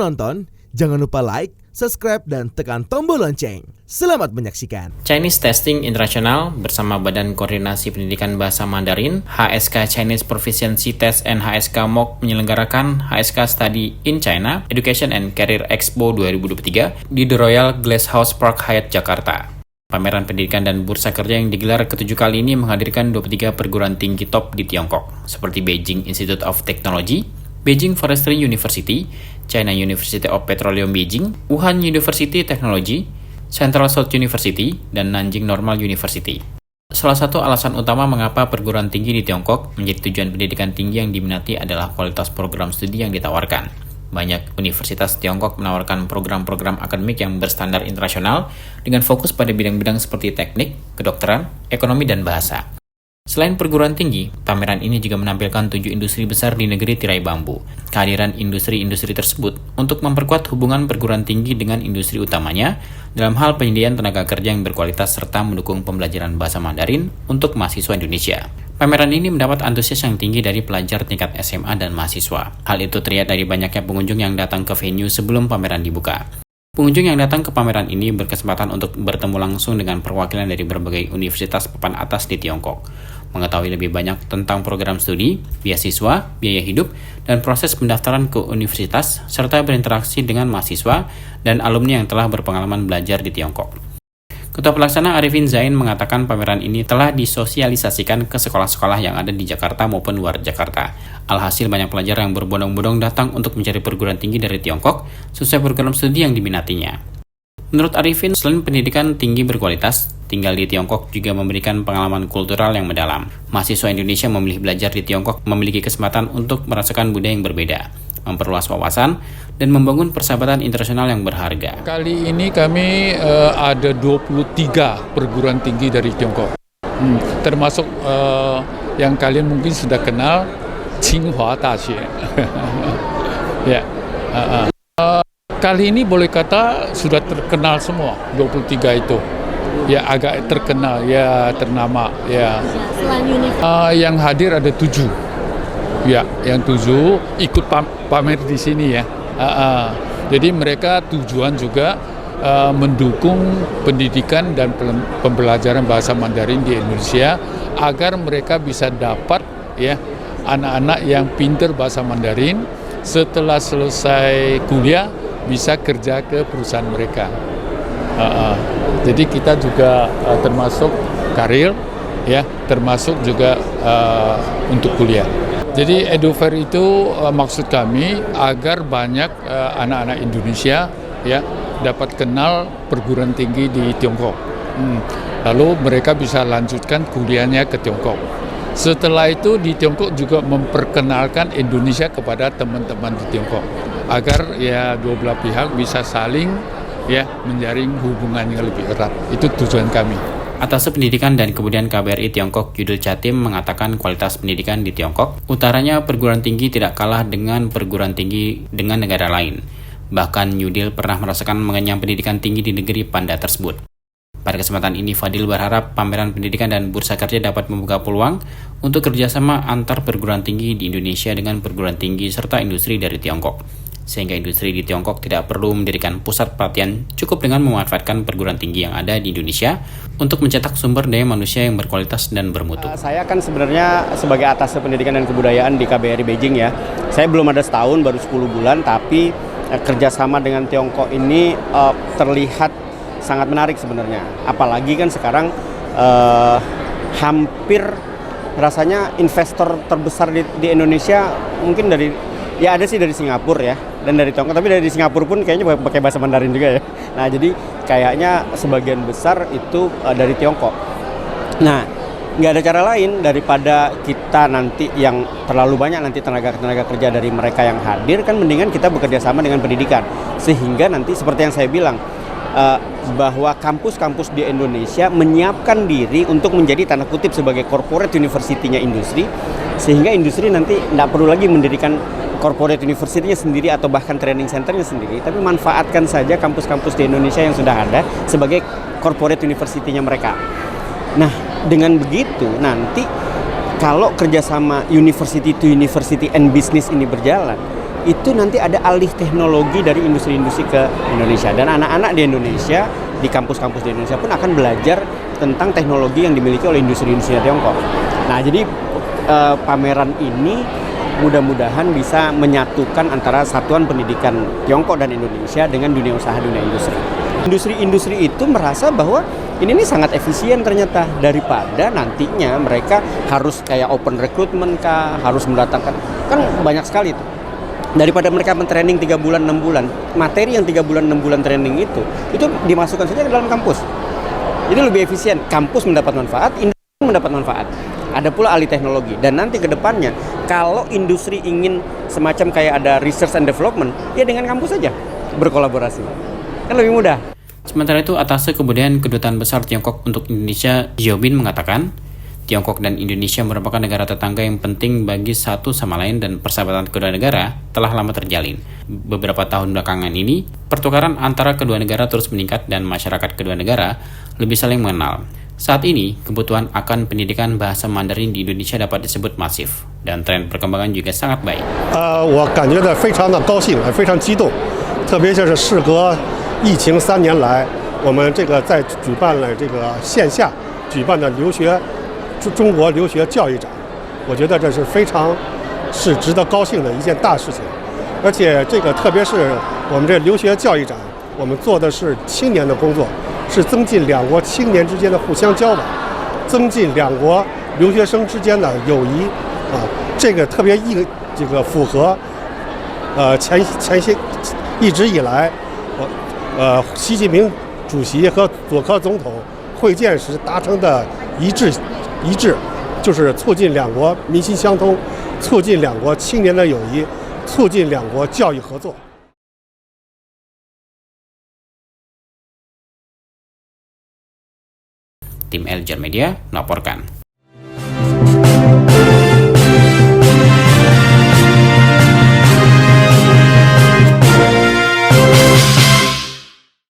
menonton, jangan lupa like, subscribe, dan tekan tombol lonceng. Selamat menyaksikan. Chinese Testing International bersama Badan Koordinasi Pendidikan Bahasa Mandarin HSK Chinese Proficiency Test and HSK MOOC menyelenggarakan HSK Study in China Education and Career Expo 2023 di The Royal Glasshouse Park Hyatt, Jakarta. Pameran pendidikan dan bursa kerja yang digelar ke-7 kali ini menghadirkan 23 perguruan tinggi top di Tiongkok, seperti Beijing Institute of Technology, Beijing Forestry University, China University of Petroleum Beijing, Wuhan University Technology, Central South University, dan Nanjing Normal University. Salah satu alasan utama mengapa perguruan tinggi di Tiongkok menjadi tujuan pendidikan tinggi yang diminati adalah kualitas program studi yang ditawarkan. Banyak universitas Tiongkok menawarkan program-program akademik yang berstandar internasional dengan fokus pada bidang-bidang seperti teknik, kedokteran, ekonomi, dan bahasa. Selain perguruan tinggi, pameran ini juga menampilkan 7 industri besar di negeri tirai bambu. Kehadiran industri-industri tersebut untuk memperkuat hubungan perguruan tinggi dengan industri utamanya dalam hal penyediaan tenaga kerja yang berkualitas serta mendukung pembelajaran bahasa Mandarin untuk mahasiswa Indonesia. Pameran ini mendapat antusias yang tinggi dari pelajar tingkat SMA dan mahasiswa. Hal itu terlihat dari banyaknya pengunjung yang datang ke venue sebelum pameran dibuka. Pengunjung yang datang ke pameran ini berkesempatan untuk bertemu langsung dengan perwakilan dari berbagai universitas papan atas di Tiongkok, mengetahui lebih banyak tentang program studi, beasiswa, biaya hidup, dan proses pendaftaran ke universitas, serta berinteraksi dengan mahasiswa dan alumni yang telah berpengalaman belajar di Tiongkok. Ketua Pelaksana Arifin Zain mengatakan pameran ini telah disosialisasikan ke sekolah-sekolah yang ada di Jakarta maupun luar Jakarta. Alhasil banyak pelajar yang berbondong-bondong datang untuk mencari perguruan tinggi dari Tiongkok sesuai program studi yang diminatinya. Menurut Arifin, selain pendidikan tinggi berkualitas, tinggal di Tiongkok juga memberikan pengalaman kultural yang mendalam. Mahasiswa Indonesia memilih belajar di Tiongkok memiliki kesempatan untuk merasakan budaya yang berbeda, memperluas wawasan, dan membangun persahabatan internasional yang berharga. Kali ini kami ada 23 perguruan tinggi dari Tiongkok, termasuk yang kalian mungkin sudah kenal, Tsinghua Daxue. Ya. Kali ini boleh kata sudah terkenal semua 23 itu. Ya, agak terkenal, ya ternama. Ya. Yang hadir ada 7. Ya, yang 7 ikut pamer di sini ya. Jadi mereka tujuan juga mendukung pendidikan dan pembelajaran bahasa Mandarin di Indonesia agar mereka bisa dapat ya anak-anak yang pintar bahasa Mandarin setelah selesai kuliah bisa kerja ke perusahaan mereka. Jadi kita juga termasuk karir ya, termasuk juga untuk kuliah. Jadi EduFair itu maksud kami agar banyak anak-anak Indonesia ya dapat kenal perguruan tinggi di Tiongkok. Lalu mereka bisa lanjutkan kuliahnya ke Tiongkok. Setelah itu di Tiongkok juga memperkenalkan Indonesia kepada teman-teman di Tiongkok agar ya dua belah pihak bisa saling ya menjaring hubungan yang lebih erat. Itu tujuan kami. Atas Pendidikan dan Kebudayaan KBRI Tiongkok Yudul Catim mengatakan kualitas pendidikan di Tiongkok, utaranya perguruan tinggi tidak kalah dengan perguruan tinggi dengan negara lain. Bahkan Yudil pernah merasakan mengenyam pendidikan tinggi di negeri Panda tersebut. Pada kesempatan ini, Fadil berharap pameran pendidikan dan bursa kerja dapat membuka peluang untuk kerjasama antar perguruan tinggi di Indonesia dengan perguruan tinggi serta industri dari Tiongkok. Sehingga industri di Tiongkok tidak perlu mendirikan pusat pelatihan, cukup dengan memanfaatkan perguruan tinggi yang ada di Indonesia untuk mencetak sumber daya manusia yang berkualitas dan bermutu. Saya kan sebenarnya sebagai Atase Pendidikan dan Kebudayaan di KBRI Beijing ya. Saya belum ada setahun, baru 10 bulan, tapi kerjasama dengan Tiongkok ini terlihat sangat menarik sebenarnya. Apalagi kan sekarang hampir rasanya investor terbesar di Indonesia mungkin dari, ya ada sih dari Singapura ya, dan dari Tiongkok, tapi dari Singapura pun kayaknya pakai bahasa Mandarin juga ya. Nah, jadi kayaknya sebagian besar itu dari Tiongkok. Nah, nggak ada cara lain daripada kita nanti yang terlalu banyak nanti tenaga kerja dari mereka yang hadir, kan mendingan kita bekerja sama dengan pendidikan. Sehingga nanti seperti yang saya bilang, bahwa kampus-kampus di Indonesia menyiapkan diri untuk menjadi tanda kutip sebagai corporate university-nya industri, sehingga industri nanti tidak perlu lagi mendirikan corporate university-nya sendiri atau bahkan training center-nya sendiri, tapi manfaatkan saja kampus-kampus di Indonesia yang sudah ada sebagai corporate university-nya mereka. Nah, dengan begitu nanti kalau kerjasama university to university and business ini berjalan, itu nanti ada alih teknologi dari industri-industri ke Indonesia. Dan anak-anak di Indonesia, di kampus-kampus di Indonesia pun akan belajar tentang teknologi yang dimiliki oleh industri-industri Tiongkok. Nah, jadi pameran ini mudah-mudahan bisa menyatukan antara satuan pendidikan Tiongkok dan Indonesia dengan dunia usaha, dunia industri. Industri-industri itu merasa bahwa ini sangat efisien ternyata, daripada nantinya mereka harus kayak open recruitment kah, harus mendatangkan, kan banyak sekali itu. Daripada mereka men-training 3 bulan, 6 bulan, materi yang 3 bulan, 6 bulan training itu dimasukkan saja ke dalam kampus. Jadi lebih efisien, kampus mendapat manfaat, industri mendapat manfaat. Ada pula alih teknologi, dan nanti ke depannya kalau industri ingin semacam kayak ada research and development, ya dengan kampus saja berkolaborasi. Kan lebih mudah. Sementara itu, Atase Kebudayaan Kedutaan Besar Tiongkok untuk Indonesia, Jiobin, mengatakan, Tiongkok dan Indonesia merupakan negara tetangga yang penting bagi satu sama lain dan persahabatan kedua negara telah lama terjalin. Beberapa tahun belakangan ini, pertukaran antara kedua negara terus meningkat dan masyarakat kedua negara lebih saling mengenal. Saat ini, kebutuhan akan pendidikan bahasa Mandarin di Indonesia dapat disebut masif, dan tren perkembangan juga sangat baik. 我感觉到非常的高兴，非常激动，特别是事隔疫情3年来，我们这个在举办了这个线下举办的中国留学教育展，我觉得这是非常值得高兴的一件大事情。而且这个特别是我们这留学教育展，我们做的是青年的工作，是增进两国青年之间的互相交往，增进两国留学生之间的友谊啊，这个特别符合前些一直以来习近平主席和佐科总统会见时达成的一致，就是促进两国民心相通，促进两国青年的友谊，促进两国教育合作。Tim Eljar Media melaporkan.